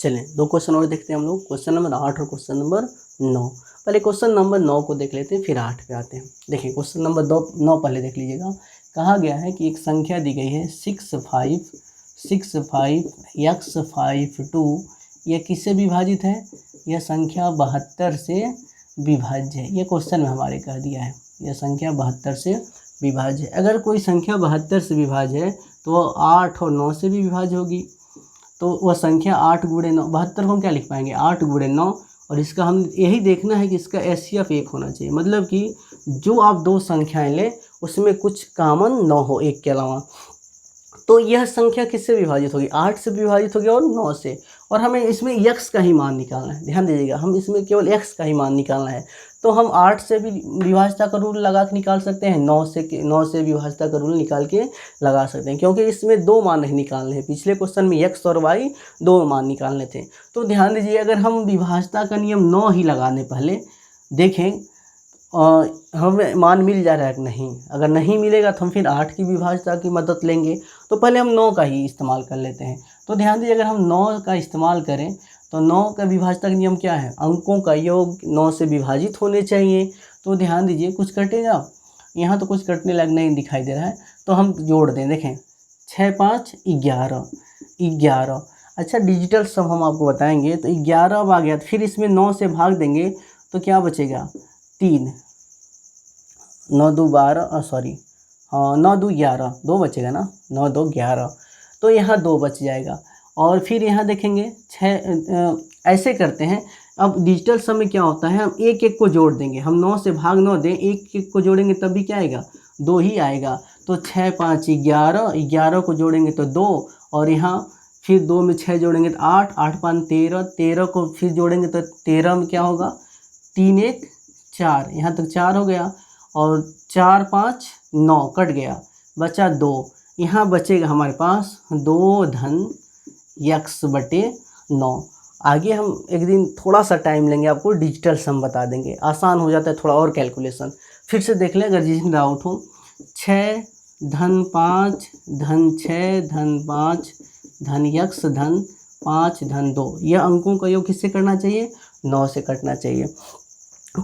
चलें 2 क्वेश्चन और देखते हैं हम लोग, क्वेश्चन नंबर 8 और क्वेश्चन नंबर 9। पहले क्वेश्चन नंबर 9 को देख लेते हैं, फिर 8 पे आते हैं। देखिए क्वेश्चन नंबर 9 पहले देख लीजिएगा। कहा गया है कि एक संख्या दी गई है 6 5 6 5 x 5 2, यह किससे विभाजित है, यह संख्या 72 से विभाज्य है। यह क्वेश्चन में हमारे कह दिया है, यह संख्या 72 से विभाज्य है। अगर कोई संख्या 72 से विभाज्य है तो वह 8 और 9 से भी विभाज्य होगी। तो वह संख्या 8 गुणे 9, 72 को हम क्या लिख पाएंगे 8 गुणे 9, और इसका हम यही देखना है कि इसका HCF 1 होना चाहिए, मतलब कि जो आप 2 संख्याएं लें उसमें कुछ कॉमन न हो 1 के अलावा। तो यह संख्या किससे विभाजित होगी, 8 से विभाजित होगी और 9 से, और हमें इसमें x का ही मान निकालना है। ध्यान दीजिएगा, हम इसमें केवल x का ही मान निकालना है। तो हम 8 से भी विभाज्यता का रूल लगा के निकाल सकते हैं, 9 से विभाज्यता का रूल निकाल के लगा सकते हैं, क्योंकि इसमें 2 मान नहीं निकालने हैं। पिछले क्वेश्चन में x और y 2 मान निकालने थे। तो ध्यान दीजिए, अगर हम विभाज्यता का नियम 9 ही लगाने पहले देखें हमें मान मिल जा रहा है कि नहीं। अगर नहीं मिलेगा तो हम फिर 8 की विभाज्यता की मदद लेंगे। तो पहले हम 9 का ही इस्तेमाल कर लेते हैं। तो ध्यान दीजिए, अगर हम 9 का इस्तेमाल करें तो 9 का विभाज्यता का नियम क्या है, अंकों का योग 9 से विभाजित होने चाहिए। तो ध्यान दीजिए कुछ कटेगा, यहाँ तो कुछ कटने लायक नहीं दिखाई दे रहा है, तो हम जोड़ दें। देखें 6 5 11, 11। अच्छा डिजिटल सम हम आपको बताएंगे, तो 11 अब आ गया, फिर इसमें 9 से भाग देंगे तो क्या बचेगा 3, 9 2 12, सॉरी हाँ 9 2 11, 2 बचेगा ना, 9 2 11, तो यहाँ 2 बच जाएगा। और फिर यहाँ देखेंगे 6, ऐसे करते हैं। अब डिजिटल सम में क्या होता है, हम एक एक को जोड़ देंगे, हम 9 से भाग 9 दें, एक एक को जोड़ेंगे तब भी क्या आएगा 2 ही आएगा। तो 6 5 11, 11 को जोड़ेंगे तो 2, और यहाँ फिर 2 में 6 जोड़ेंगे तो 8, 8 5 13, 13 को फिर जोड़ेंगे तो 13 में क्या होगा 3 1 4, यहाँ तक 4 हो गया, और 4 5 9 कट गया, बचा 2। यहाँ बचेगा हमारे पास 2 धन x बटे 9। आगे हम एक दिन थोड़ा सा टाइम लेंगे, आपको डिजिटल सम बता देंगे, आसान हो जाता है थोड़ा और कैलकुलेशन। फिर से देख लें अगर जिसमें डाउट हो। 6 धन 5 धन 6 धन 5 धन x धन 5 धन 2, यह अंकों का योग किससे करना चाहिए 9 से कटना चाहिए।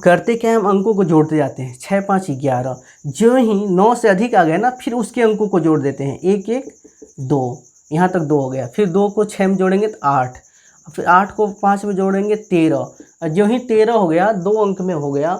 करते क्या है, हम अंकों को जोड़ते जाते हैं, 6 5 11, जो ही 9 से अधिक आ गया ना फिर उसके अंकों को जोड़ देते हैं, 1 1 2, यहाँ तक 2 हो गया, फिर 2 को 6 में जोड़ेंगे तो 8, फिर 8 को 5 में जोड़ेंगे 13, और जो ही 13 हो गया 2 अंक में हो गया,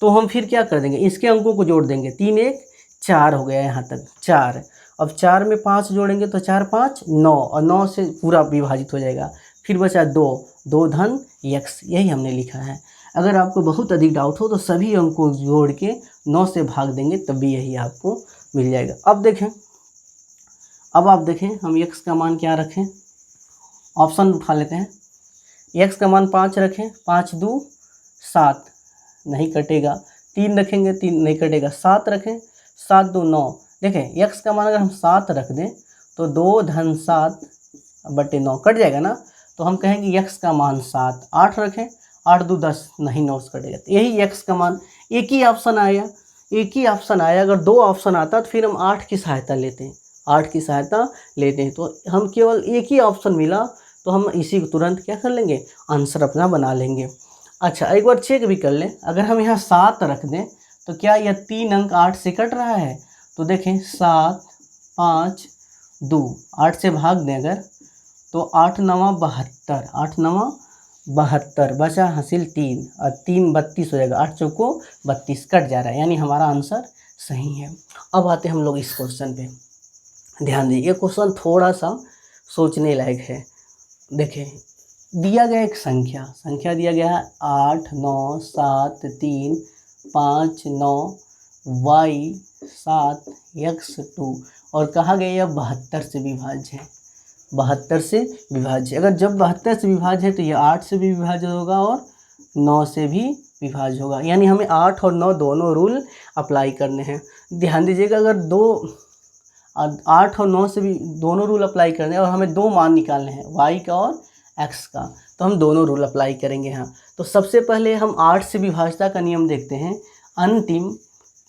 तो हम फिर क्या कर देंगे इसके अंकों को जोड़ देंगे, 3 1 4 हो गया यहाँ तक 4। अब 4 में 5 जोड़ेंगे तो 4 5 9, और 9 से पूरा विभाजित हो जाएगा, फिर बचा 2, 2 धन x, यही हमने लिखा है। अगर आपको बहुत अधिक डाउट हो तो सभी अंकों को जोड़ के 9 से भाग देंगे तब भी यही आपको मिल जाएगा। अब देखें, अब आप देखें हम x का मान क्या रखें, ऑप्शन उठा लेते हैं। x का मान 5 रखें, 5 2 7, नहीं कटेगा, 3 रखेंगे 3 नहीं कटेगा, 7 रखें, 7 2 9। देखें x का मान अगर हम 7 रख दें तो 2 धन 7 बटे 9 कट जाएगा ना, तो हम कहेंगे x का मान 7। 8 रखें, 8 2 10, नहीं 9 से कटेगा, तो यही x का मान। एक ही ऑप्शन आया, एक ही ऑप्शन आया, अगर 2 ऑप्शन आता तो फिर हम 8 की सहायता लेते हैं, 8 की सहायता लेते हैं, तो हम केवल एक ही ऑप्शन मिला तो हम इसी को तुरंत क्या कर लेंगे आंसर अपना बना लेंगे। अच्छा एक बार चेक भी कर लें, अगर हम यहाँ 7 रख दें तो क्या यह 3 अंक 8 से कट रहा है, तो देखें 7 5 2, 8 से भाग दें अगर तो 8 9 72, 8 9 72, बचा हासिल 3, और 3 32 हो जाएगा, 8 चौको 32 कट जा रहा है, यानी हमारा आंसर सही है। अब आते हम लोग इस क्वेश्चन पे, ध्यान दीजिए क्वेश्चन थोड़ा सा सोचने लायक है। देखें दिया गया एक संख्या दिया गया है 8 9 7 3 5 9 y 7 x 2, और कहा गया यह 72 से विभाज्य है, 72 से विभाज्य। अगर जब 72 से विभाज्य है तो यह 8 से भी विभाज्य होगा और 9 से भी विभाज्य होगा, यानी हमें 8 और 9 दोनों रूल अप्लाई करने हैं। ध्यान दीजिएगा अगर 8 और 9 से भी दोनों रूल अप्लाई करने हैं और हमें 2 मान निकालने हैं y का और x का, तो हम दोनों रूल अप्लाई करेंगे यहाँ। तो सबसे पहले हम 8 से विभाज्यता का नियम देखते हैं। अंतिम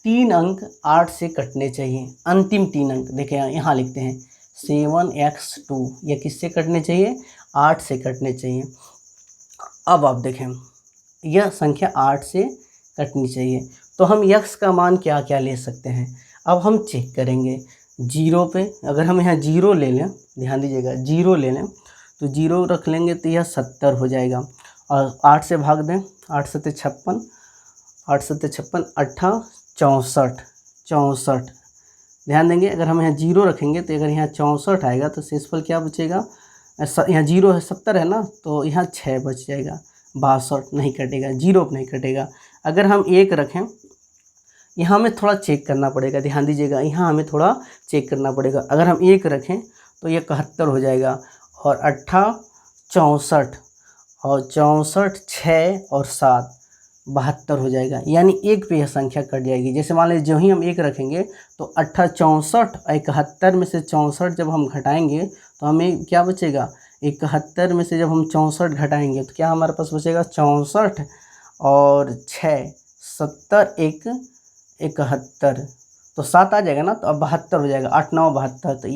3 अंक 8 से कटने चाहिए, अंतिम 3 अंक देखें यहाँ लिखते हैं 7x2, ये किससे कटने चाहिए 8 से कटने चाहिए। अब आप देखें यह संख्या 8 से कटनी चाहिए, तो हम x का मान क्या क्या ले सकते हैं, अब हम चेक करेंगे। 0 पे अगर हम यहाँ 0 ले लें, ध्यान दीजिएगा 0 ले लें तो 0 रख लेंगे तो यह 70 हो जाएगा, और 8 से भाग दें, 8 7 56, 8 7 56 8 64, 64। ध्यान देंगे अगर हम यहाँ 0 रखेंगे तो अगर यहाँ 64 आएगा तो शेषफल क्या बचेगा, यहाँ 0 है 70 है ना, तो यहाँ 6 बच जाएगा, 62 नहीं कटेगा, 0 नहीं कटेगा। अगर हम 1 रखें, यहाँ हमें थोड़ा चेक करना पड़ेगा, ध्यान दीजिएगा यहाँ हमें थोड़ा चेक करना पड़ेगा। अगर हम 1 रखें तो ये 71 हो जाएगा, और 8 64, और 64 6 और 7 72 हो जाएगा, यानी 1 पे यह संख्या कट जाएगी। जैसे मान लीजिए जो ही हम 1 रखेंगे तो 8 64 71 में से 64 जब हम घटाएंगे तो हमें क्या बचेगा, 71 में से जब हम 64 घटाएंगे तो क्या हमारे पास बचेगा 64 और 6 70 1 71, तो 7 आ जाएगा ना, तो अब 72 हो जाएगा, 8 9 72। तो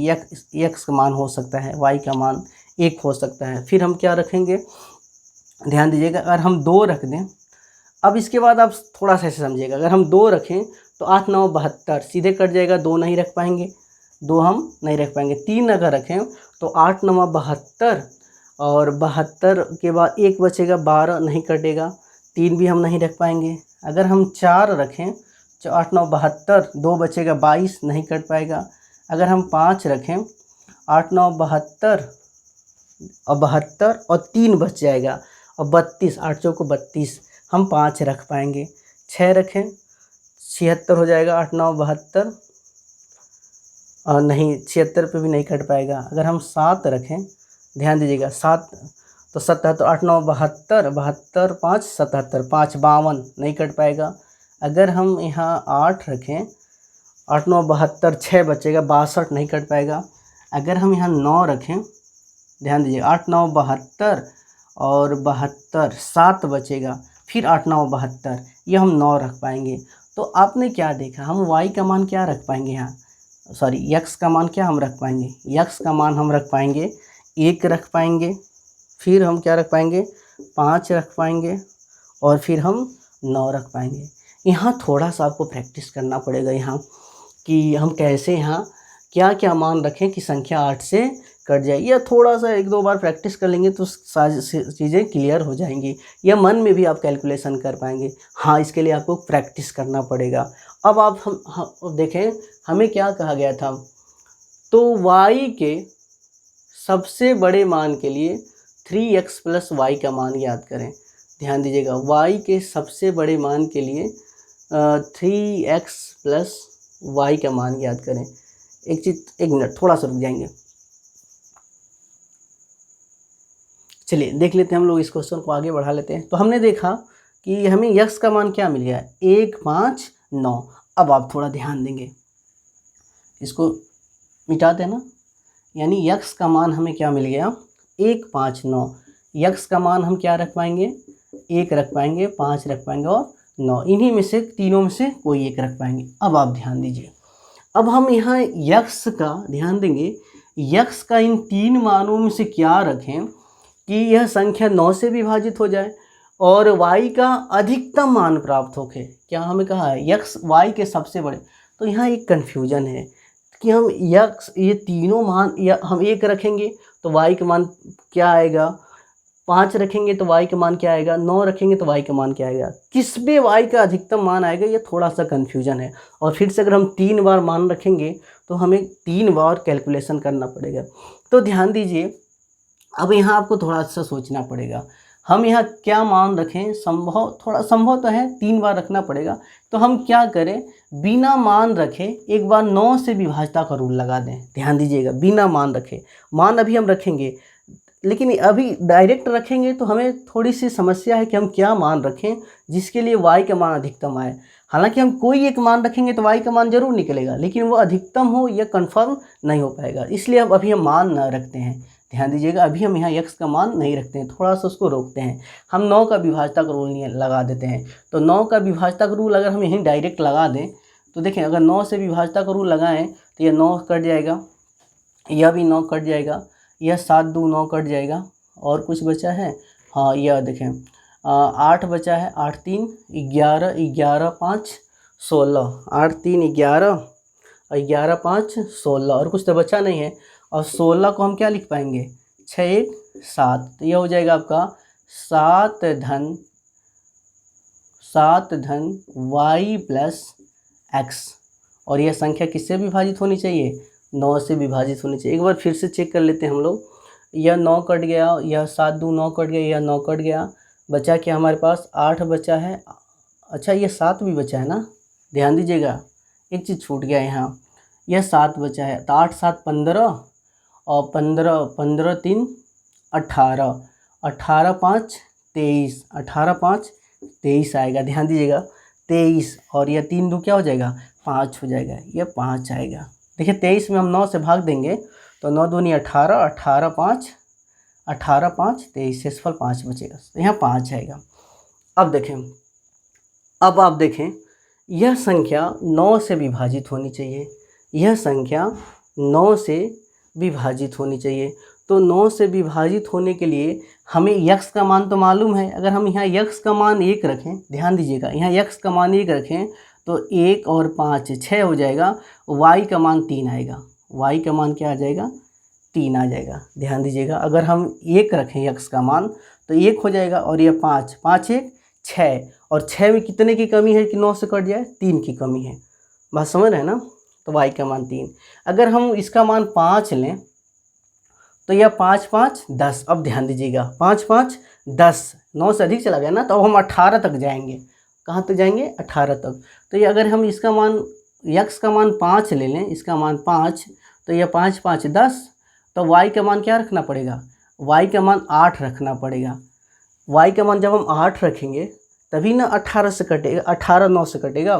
x का मान हो सकता है, y का मान 1 हो सकता है। फिर हम क्या रखेंगे, ध्यान दीजिएगा अगर हम 2 रख दें, अब इसके बाद आप थोड़ा सा ऐसे समझिएगा, अगर हम 2 रखें तो 8 9 72 सीधे कट जाएगा, 2 नहीं रख पाएंगे, 2 हम नहीं रख पाएंगे। 3 अगर रखें तो 8 9 72 और 72 के बाद 1 बचेगा, 12 नहीं कटेगा, 3 भी हम नहीं रख पाएंगे। अगर हम 4 रखें तो 8 9 72, 2 बचेगा, 22 नहीं कट पाएगा। अगर हम 5 रखें 8 9 72 और 72 और 3 बच जाएगा और 32, 8 चौको 32 हम 5 रख पाएंगे। 6 रखें 76 हो जाएगा, 8 9 72 और नहीं 76 पे भी नहीं कट पाएगा। अगर हम 7 रखें, ध्यान दीजिएगा 7 तो 77, 8 9 72 72 5 77, 5 52 नहीं कट पाएगा। अगर हम यहाँ 8 रखें 8 9 72, 6 बचेगा, 62 नहीं कट पाएगा। अगर हम यहाँ 9 रखें, ध्यान दीजिए 8 9 72 और 72, 7 बचेगा, फिर 8 9 72, ये हम 9 रख पाएंगे। तो आपने क्या देखा, हम y का मान क्या रख पाएंगे यहाँ, सॉरी x का मान क्या हम रख पाएंगे, x का मान हम रख पाएंगे 1 रख पाएंगे, फिर हम क्या रख पाएंगे 5 रख पाएंगे और फिर हम 9 रख पाएंगे। यहाँ थोड़ा सा आपको प्रैक्टिस करना पड़ेगा यहाँ कि हम कैसे यहाँ क्या क्या मान रखें कि संख्या 8 से कट जाए। या थोड़ा सा 1 2 बार प्रैक्टिस कर लेंगे तो सारी चीज़ें क्लियर हो जाएंगी, या मन में भी आप कैलकुलेशन कर पाएंगे। हाँ, इसके लिए आपको प्रैक्टिस करना पड़ेगा। अब आप हम देखें हमें क्या कहा गया था, तो y के सबसे बड़े मान के लिए 3x प्लस y का मान याद करें। ध्यान दीजिएगा, y के सबसे बड़े मान के लिए 3x प्लस y का मान याद करें। एक मिनट थोड़ा सा रुक जाएंगे, चलिए देख लेते हैं हम लोग इस क्वेश्चन को आगे बढ़ा लेते हैं। तो हमने देखा कि हमें x का मान क्या मिल गया, 1 5 9। अब आप थोड़ा ध्यान देंगे, इसको मिटा देना, यानी x का मान हमें क्या मिल गया 1 5 9। x का मान हम क्या रख पाएंगे, 1 रख पाएंगे, 5 रख पाएंगे और 9, इन्हीं में से तीनों में से कोई एक रख पाएंगे। अब आप ध्यान दीजिए, अब हम यहाँ x का ध्यान देंगे, x का इन 3 मानों में से क्या रखें कि यह संख्या 9 से विभाजित हो जाए और y का अधिकतम मान प्राप्त होके। क्या हमें कहा है x y के सबसे बड़े, तो यहाँ एक कन्फ्यूजन है कि हम x ये तीनों मान, या हम 1 रखेंगे तो y का मान क्या आएगा, 5 रखेंगे तो y का मान क्या आएगा, 9 रखेंगे तो y का मान क्या आएगा, किस पे y का अधिकतम मान आएगा, ये थोड़ा सा कन्फ्यूजन है। और फिर से अगर हम 3 बार मान रखेंगे तो हमें 3 बार कैलकुलेशन करना पड़ेगा। तो ध्यान दीजिए, अब यहाँ आपको थोड़ा सा सोचना पड़ेगा, हम यहाँ क्या मान रखें, थोड़ा संभव तो है 3 बार रखना पड़ेगा। तो हम क्या करें, बिना मान रखे एक बार 9 से विभाजता का रूल लगा दें। ध्यान दीजिएगा, बिना मान रखे, मान अभी हम रखेंगे लेकिन अभी डायरेक्ट रखेंगे तो हमें थोड़ी सी समस्या है कि हम क्या मान रखें जिसके लिए y का मान अधिकतम आए। हालांकि हम कोई एक मान रखेंगे तो y का मान जरूर निकलेगा, लेकिन वो अधिकतम हो या कंफर्म नहीं हो पाएगा, इसलिए अब अभी हम मान न रखते हैं। ध्यान दीजिएगा, अभी हम यहाँ x का मान नहीं रखते हैं, थोड़ा सा उसको रोकते हैं। हम 9 का विभाजता का रूल लगा देते हैं। तो 9 का विभाजता का रूल अगर हम यहीं डायरेक्ट लगा दें तो देखें, अगर 9 से विभाजता का रूल लगाएं तो यह 9 कट जाएगा, यह भी 9 कट जाएगा, यह 7 2 9 कट जाएगा, और कुछ बचा है, हाँ यह देखें 8 बचा है, 8 3 11 11 5 16, 8 3 11 और 11 5 16, और कुछ तो बचा नहीं है। और 16 को हम क्या लिख पाएंगे, 6 1 7, तो यह हो जाएगा आपका 7 धन y प्लस x। और यह संख्या किससे विभाजित होनी चाहिए, 9 से विभाजित होनी चाहिए। एक बार फिर से चेक कर लेते हैं हम लोग, यह 9 कट गया, यह 7 2 9 कट गया, यह 9 कट गया, बचा क्या हमारे पास 8 बचा है। अच्छा ये 7 भी बचा है ना, ध्यान दीजिएगा एक चीज़ छूट गया यहाँ, यह 7 बचा है। तो 8 7 15 और 15 3 18, 18 5 23, 18 5 23 आएगा। ध्यान दीजिएगा 23, और यह 3 2 क्या हो जाएगा 5 हो जाएगा, यह 5 आएगा। देखिए 23 में हम 9 से भाग देंगे तो 9 दूनी 18, 18 5 23, शेषफल 5 बचेगा, तो यहाँ 5 आएगा। अब देखें, अब आप देखें यह संख्या 9 से विभाजित होनी चाहिए, यह संख्या 9 से विभाजित होनी चाहिए। तो तो 9 से विभाजित होने के लिए हमें यक्स का मान तो मालूम है। अगर हम यहाँ यक्स का मान 1 रखें, ध्यान दीजिएगा, यहाँ यक्स का मान 1 रखें तो 1 और 5 6 हो जाएगा, वाई का मान 3 आएगा। वाई का मान क्या आ जाएगा? 3 आ जाएगा। ध्यान दीजिएगा, अगर हम 1 रखें यक्स का मान तो 1 हो जाएगा, और ये 5 5 1 6, और 6 में कितने की कमी है कि 9 से कट जाए? 3 की कमी है। बात समझ रहे हैं ना? तो वाई का मान 3। अगर हम इसका मान 5 लें तो यह 5 5 10। अब ध्यान दीजिएगा, 5 5 10, 9 से अधिक चला गया ना, तो अब हम 18 तक जाएंगे। कहाँ तक जाएंगे? 18 तक। तो ये अगर हम इसका मान यक्स का मान 5 ले लें, इसका मान 5, तो यह 5 5 10, तो वाई का मान क्या रखना पड़ेगा? वाई का मान 8 रखना पड़ेगा। वाई का मान जब हम 8 रखेंगे तभी ना 18 से कटेगा, 18 9 से कटेगा।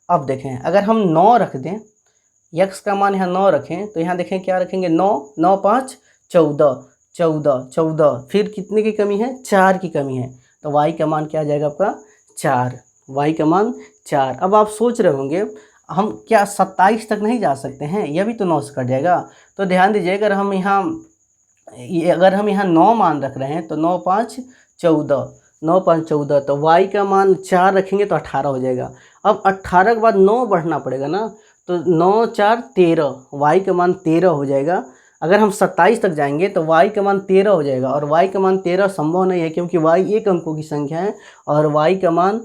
अब देखें, अगर हम 9 रख दें, यक्स का मान यहाँ 9 रखें, तो यहाँ देखें क्या रखेंगे? 9 9 5 14 14 14, फिर कितने की कमी है? 4 की कमी है। तो वाई का मान क्या आ जाएगा आपका? 4। वाई का मान 4। अब आप सोच रहे होंगे हम क्या 27 तक नहीं जा सकते हैं? यह भी तो 9 से कट जाएगा। तो ध्यान दीजिए, अगर हम यहाँ 9 मान रख रहे हैं तो 9 5 14, 9 5 14, तो वाई का मान 4 रखेंगे तो 18 हो जाएगा। अब 18 के बाद 9 बढ़ना पड़ेगा ना, तो 9 4 13, वाई का मान 13 हो जाएगा। अगर हम 27 तक जाएंगे तो वाई का मान 13 हो जाएगा, और वाई का मान 13 संभव नहीं है, क्योंकि वाई एक अंकों की संख्या है और वाई का मान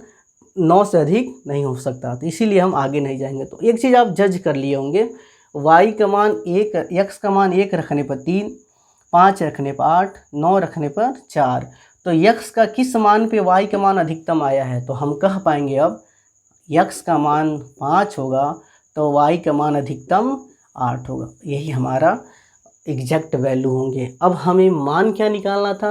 9 से अधिक नहीं हो सकता, तो इसीलिए हम आगे नहीं जाएंगे। तो एक चीज़ आप जज कर लिए होंगे, वाई का मान 1, यक्स का मान 1 रखने पर 3, 5 रखने पर 8, 9 रखने पर 4, तो यक्स का किस मान पे वाई का मान अधिकतम आया है? तो हम कह पाएंगे अब यक्स का मान 5 होगा तो वाई का मान अधिकतम 8 होगा। यही हमारा एग्जैक्ट वैल्यू होंगे। अब हमें मान क्या निकालना था?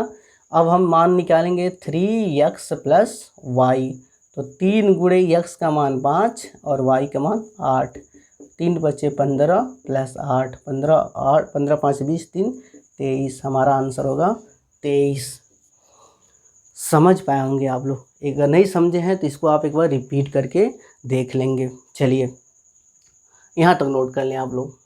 अब हम मान निकालेंगे 3x + y। तो 3 गुणे यक्स का मान 5 और y का मान 8, 3 बचे 15 + 8, 15 5 20 3 23, हमारा आंसर होगा 23। समझ पाए होंगे आप लोग। अगर नहीं समझे हैं तो इसको आप एक बार रिपीट करके देख लेंगे। चलिए यहाँ तक नोट कर लें आप लोग।